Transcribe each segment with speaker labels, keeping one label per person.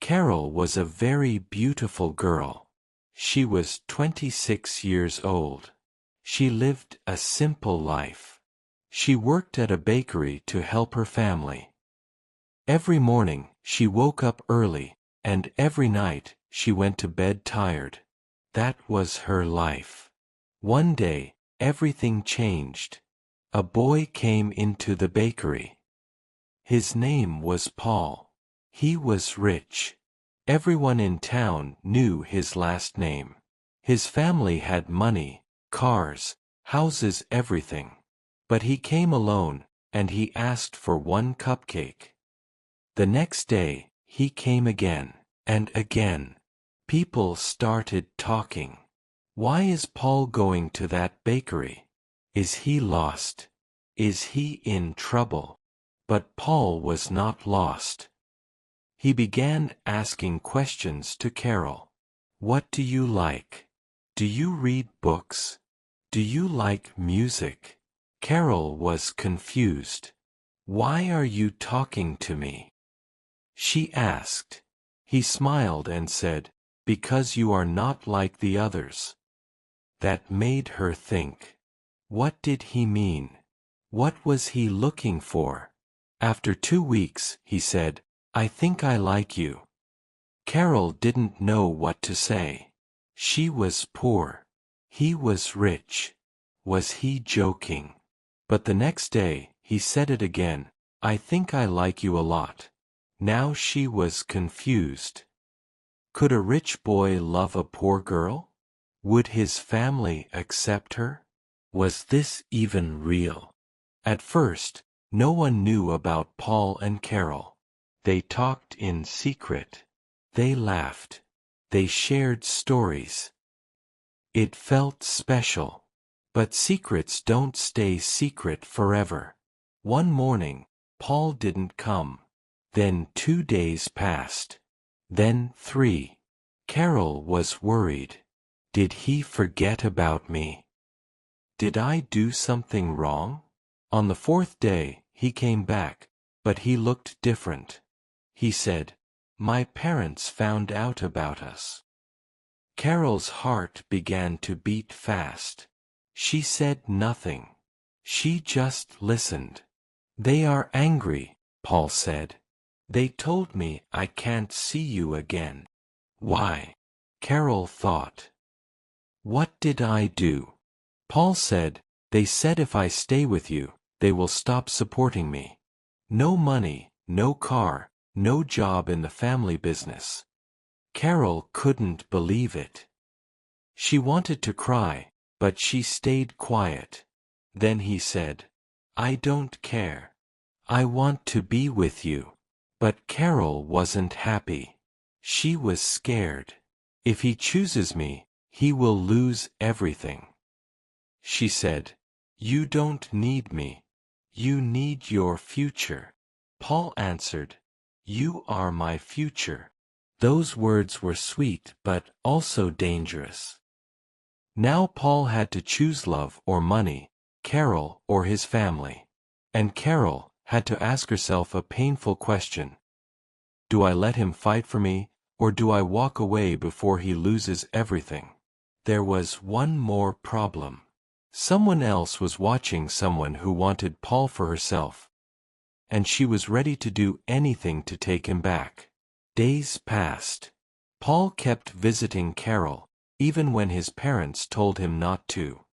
Speaker 1: Carol was a very beautiful girl. She was 26 years old. She lived a simple life. She worked at a bakery to help her family. Every morning, she woke up early, and every night, she went to bed tired. That was her life. One day, everything changed. A boy came into the bakery. His name was Paul. He was rich. Everyone in town knew his last name. His family had money, cars, houses, everything. But he came alone, and he asked for one cupcake. The next day, he came again, and again. People started talking. Why is Paul going to that bakery? Is he lost? Is he in trouble? But Paul was not lost. He began asking questions to Carol. What do you like? Do you read books? Do you like music? Carol was confused. Why are you talking to me? She asked. He smiled and said, because you are not like the others. That made her think. What did he mean? What was he looking for? After 2 weeks, he said, I think I like you. Carol didn't know what to say. She was poor. He was rich. Was he joking? But the next day, he said it again, I think I like you a lot. Now she was confused. Could a rich boy love a poor girl? Would his family accept her? Was this even real? At first, no one knew about Paul and Carol. They talked in secret. They laughed. They shared stories. It felt special. But secrets don't stay secret forever. One morning, Paul didn't come. Then 2 days passed. Then 3. Carol was worried. Did he forget about me? Did I do something wrong? On the 4th day, he came back, but he looked different. He said, my parents found out about us. Carol's heart began to beat fast. She said nothing. She just listened. They are angry, Paul said. They told me I can't see you again. Why? Carol thought. What did I do? Paul said, they said if I stay with you, they will stop supporting me. No money, no car, no job in the family business. Carol couldn't believe it. She wanted to cry, but she stayed quiet. Then he said, I don't care. I want to be with you. But Carol wasn't happy. She was scared. If he chooses me, he will lose everything. She said, you don't need me. You need your future. Paul answered, you are my future. Those words were sweet but also dangerous. Now Paul had to choose love or money, Carol or his family. And Carol had to ask herself a painful question. Do I let him fight for me, or do I walk away before he loses everything? There was one more problem. Someone else was watching someone who wanted Paul for herself. And she was ready to do anything to take him back. Days passed. Paul kept visiting Carol, even when his parents told him not to.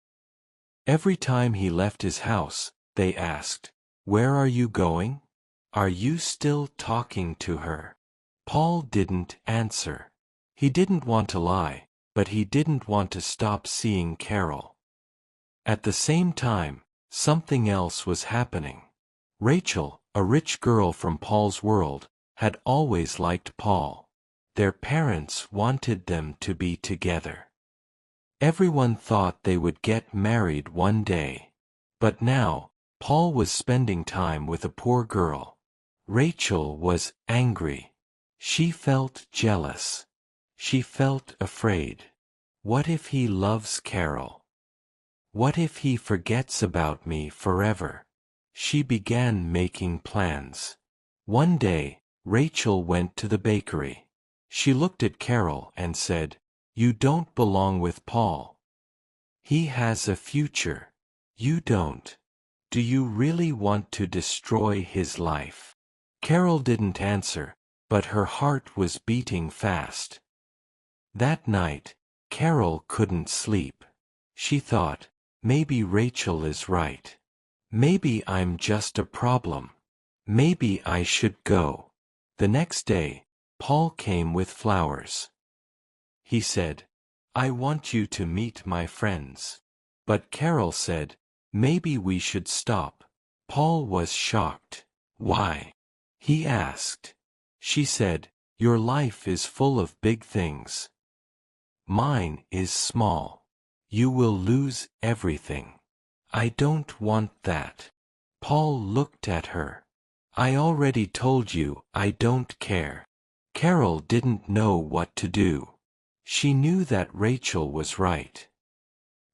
Speaker 1: Every time he left his house, they asked, where are you going? Are you still talking to her? Paul didn't answer. He didn't want to lie, but he didn't want to stop seeing Carol. At the same time, something else was happening. Rachel, a rich girl from Paul's world, had always liked Paul. Their parents wanted them to be together. Everyone thought they would get married one day. But now, Paul was spending time with a poor girl. Rachel was angry. She felt jealous. She felt afraid. What if he loves Carol? What if he forgets about me forever? She began making plans. One day, Rachel went to the bakery. She looked at Carol and said, "You don't belong with Paul. He has a future. You don't. Do you really want to destroy his life?" Carol didn't answer, but her heart was beating fast. That night, Carol couldn't sleep. She thought, maybe Rachel is right. Maybe I'm just a problem. Maybe I should go. The next day, Paul came with flowers. He said, "I want you to meet my friends." But Carol said, "Maybe we should stop." Paul was shocked. "Why?" he asked. She said, "Your life is full of big things. Mine is small. You will lose everything. I don't want that." Paul looked at her. "I already told you I don't care." Carol didn't know what to do. She knew that Rachel was right.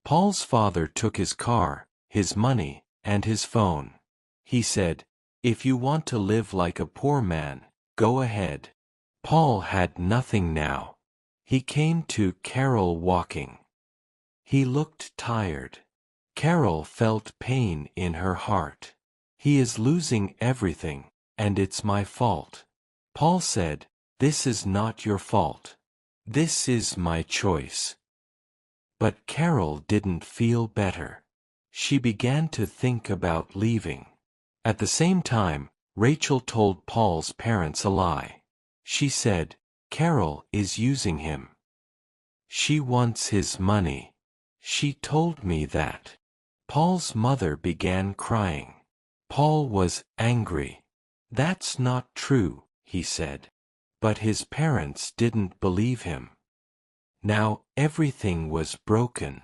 Speaker 1: Paul's father took his car, his money, and his phone. He said, "If you want to live like a poor man, go ahead." Paul had nothing now. He came to Carol walking. He looked tired. Carol felt pain in her heart. "He is losing everything, and it's my fault." Paul said, "This is not your fault. This is my choice." But Carol didn't feel better. She began to think about leaving. At the same time, Rachel told Paul's parents a lie. She said, "Carol is using him. She wants his money. She told me that." Paul's mother began crying. Paul was angry. "That's not true," he said. But his parents didn't believe him. Now everything was broken.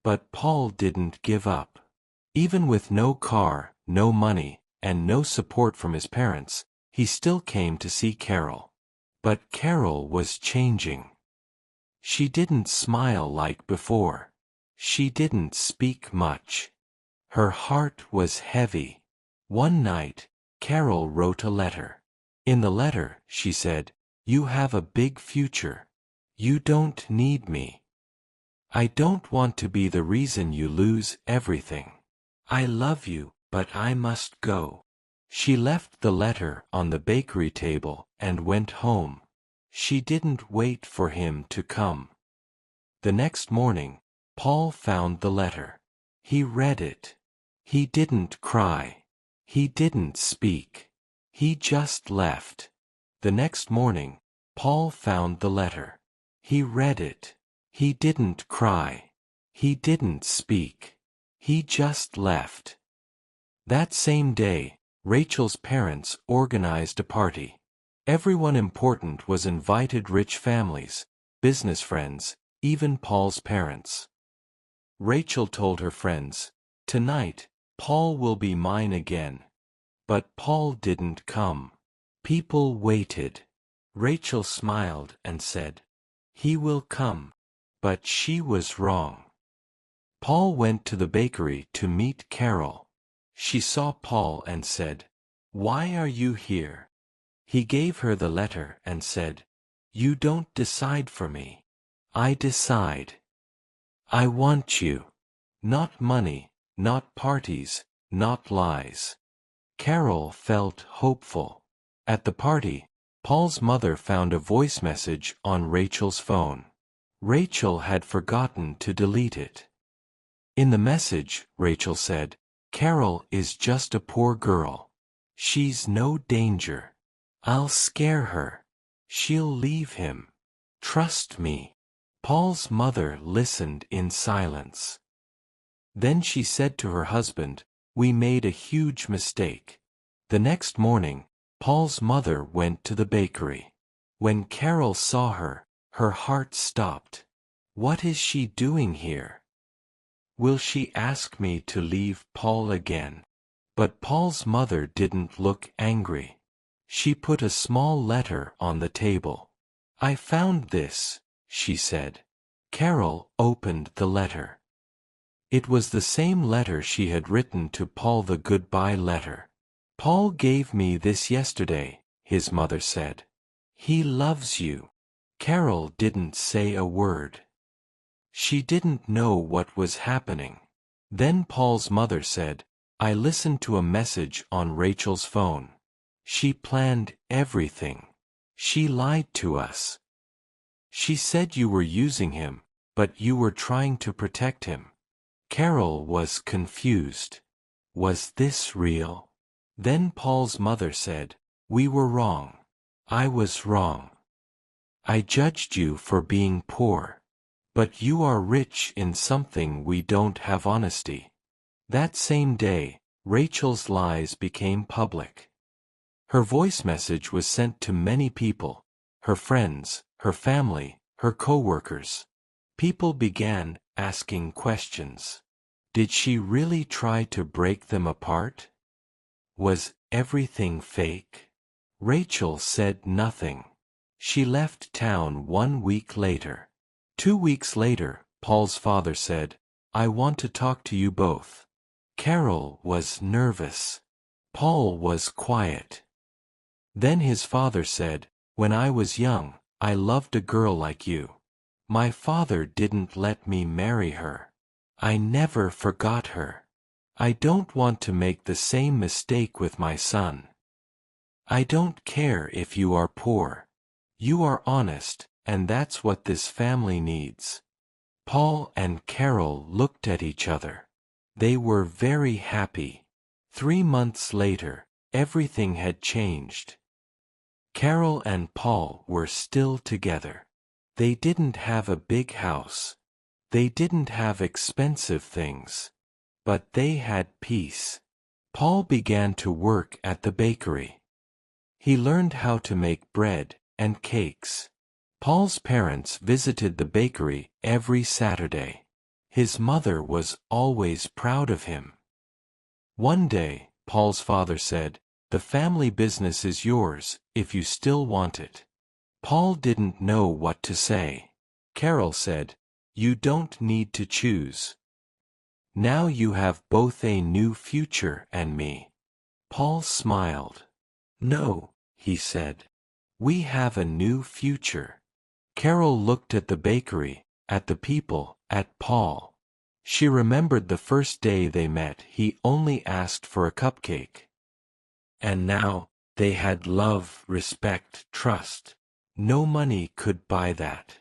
Speaker 1: But Paul didn't give up. Even with no car, no money, and no support from his parents, he still came to see Carol. But Carol was changing. She didn't smile like before. She didn't speak much. Her heart was heavy. One night, Carol wrote a letter. In the letter, she said, "You have a big future. You don't need me. I don't want to be the reason you lose everything. I love you, but I must go." She left the letter on the bakery table and went home. She didn't wait for him to come. The next morning, Paul found the letter. He read it. He didn't cry. He didn't speak. He just left. The next morning, Paul found the letter. He read it. He didn't cry. He didn't speak. He just left. That same day, Rachel's parents organized a party. Everyone important was invited: rich families, business friends, even Paul's parents. Rachel told her friends, "Tonight, Paul will be mine again." But Paul didn't come. People waited. Rachel smiled and said, "He will come." But she was wrong. Paul went to the bakery to meet Carol. She saw Paul and said, "Why are you here?" He gave her the letter and said, "You don't decide for me. I decide. I want you. Not money, not parties, not lies." Carol felt hopeful. At the party, Paul's mother found a voice message on Rachel's phone. Rachel had forgotten to delete it. In the message, Rachel said, "Carol is just a poor girl. She's no danger. I'll scare her. She'll leave him. Trust me." Paul's mother listened in silence. Then she said to her husband, "We made a huge mistake." The next morning, Paul's mother went to the bakery. When Carol saw her, her heart stopped. What is she doing here? Will she ask me to leave Paul again? But Paul's mother didn't look angry. She put a small letter on the table. "I found this," she said. Carol opened the letter. It was the same letter she had written to Paul, the goodbye letter. "Paul gave me this yesterday," his mother said. "He loves you. Carol didn't say a word. She didn't know what was happening. Then Paul's mother said, "I listened to a message on Rachel's phone. She planned everything. She lied to us. She said you were using him, but you were trying to protect him." Carol was confused. Was this real? Then Paul's mother said, "We were wrong. I was wrong. I judged you for being poor. But you are rich in something we don't have: honesty." That same day, Rachel's lies became public. Her voice message was sent to many people: her friends, her family, her co-workers. People began asking questions. Did she really try to break them apart? Was everything fake? Rachel said nothing. She left town 1 week later. 2 weeks later, Paul's father said, "I want to talk to you both." Carol was nervous. Paul was quiet. Then his father said, "When I was young, I loved a girl like you. My father didn't let me marry her. I never forgot her. I don't want to make the same mistake with my son. I don't care if you are poor. You are honest, and that's what this family needs." Paul and Carol looked at each other. They were very happy. 3 months later, everything had changed. Carol and Paul were still together. They didn't have a big house. They didn't have expensive things. But they had peace. Paul began to work at the bakery. He learned how to make bread and cakes. Paul's parents visited the bakery every Saturday. His mother was always proud of him. One day, Paul's father said, "The family business is yours, if you still want it." Paul didn't know what to say. Carol said, "You don't need to choose. Now you have both a new future and me." Paul smiled. "No," he said. "We have a new future." Carol looked at the bakery, at the people, at Paul. She remembered the first day they met. He only asked for a cupcake. And now, they had love, respect, trust. No money could buy that.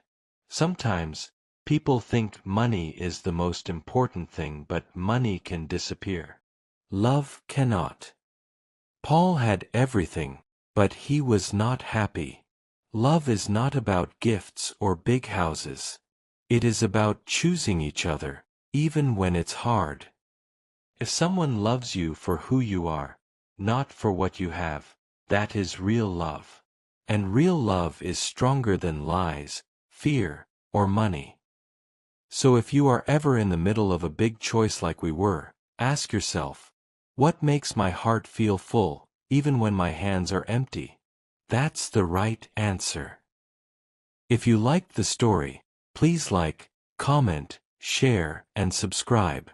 Speaker 1: Sometimes, people think money is the most important thing, but money can disappear. Love cannot. Paul had everything, but he was not happy. Love is not about gifts or big houses. It is about choosing each other, even when it's hard. If someone loves you for who you are, not for what you have, that is real love. And real love is stronger than lies, fear, or money. So if you are ever in the middle of a big choice like we were, ask yourself, what makes my heart feel full, even when my hands are empty? That's the right answer. If you liked the story, please like, comment, share, and subscribe.